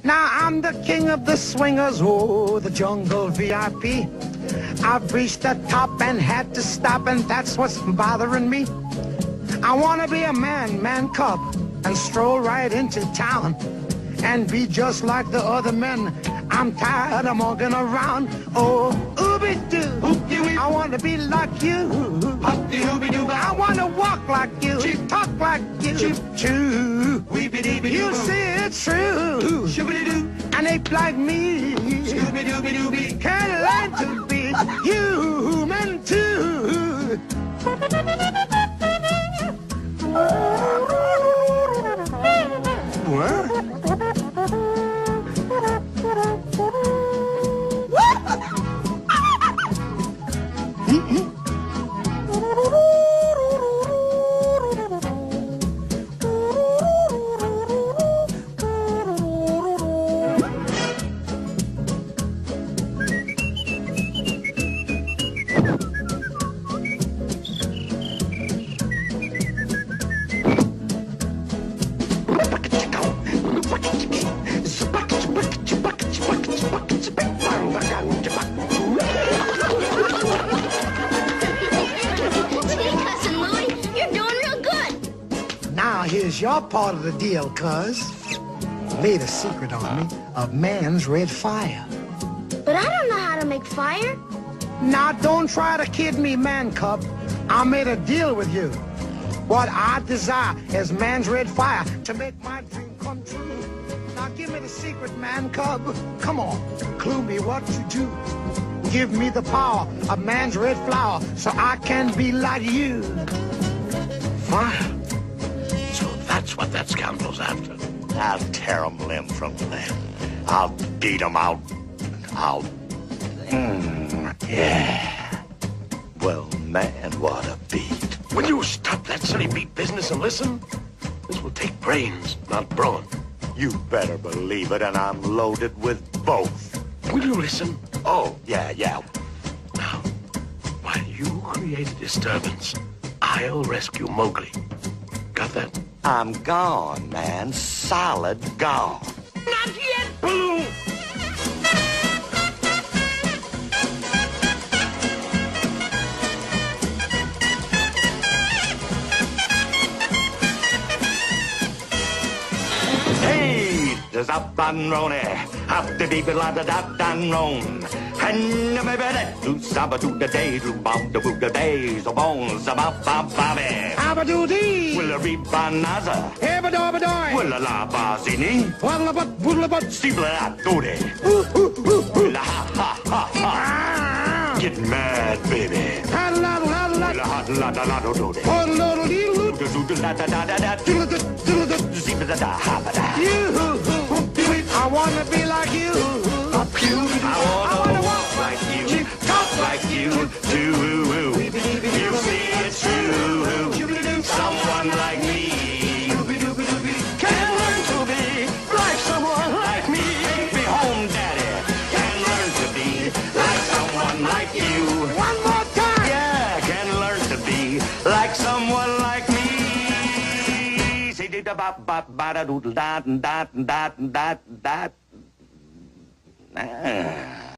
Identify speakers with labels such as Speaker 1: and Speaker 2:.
Speaker 1: Now I'm the king of the swingers, oh, the jungle VIP. I've reached the top and had to stop, and that's what's bothering me. I want to be a man cub, and stroll right into town and be just like the other men. I'm tired of walking around. Oh, ooby-doo, I want to be like you. I want to walk like you, talk like you, chew. You see it's true. An ape like me can learn to be human too. What? Now here's your part of the deal, cuz. Laid a secret on me of man's red fire.
Speaker 2: But I don't know how to make fire.
Speaker 1: Now don't try to kid me, man cub. I made a deal with you. What I desire is man's red fire to make my dream come true. Now give me the secret, man cub. Come on, clue me what you do. Give me the power of man's red flower so I can be like you.
Speaker 3: Fire? So that's what that scoundrel's after.
Speaker 4: I'll tear him limb from limb. I'll beat him out. Yeah. Well, man, what a beat.
Speaker 3: Will you stop that silly beat business and listen? This will take brains, not brawn.
Speaker 4: You better believe it, and I'm loaded with both.
Speaker 3: Will you listen?
Speaker 4: Oh, yeah.
Speaker 3: Now, while you create a disturbance, I'll rescue Mowgli. Got that?
Speaker 4: I'm gone, man. Solid gone.
Speaker 3: Not yet, Baloo!
Speaker 4: Hey, there's up and Ronnie. Up the deep la da da dan ron. And my better do saba do the day, do bob the boot the days, the bones about Bobby.
Speaker 1: Abba-doo-dee!
Speaker 4: Will a rebanaza?
Speaker 1: Ebba-dobba-doy!
Speaker 4: Will a la bazini?
Speaker 1: Waddle-a-but-boodle-a-but!
Speaker 4: Steeple-a-doody. Will a ha. Get mad, baby.
Speaker 1: Paddle-addle-addle-addle!
Speaker 4: Will a hot-la-da-la-do-doody.
Speaker 1: Waddle-addle-dee-doo!
Speaker 4: Do-do-do-la-da-da-da-da.
Speaker 1: Diddle-a-dut-diddle-a-dut!
Speaker 4: Steeple-a-da-ha-ba-da.
Speaker 1: I wanna be like you.
Speaker 4: I wanna walk like you, talk like you, too. You see it's true. Someone like me can learn to be like someone like me. Be home, daddy. Can learn to be like someone like you.
Speaker 1: One more time.
Speaker 4: Yeah, can learn to be like someone like me. Say da ba ba ba da doodle da da da da da. Ah.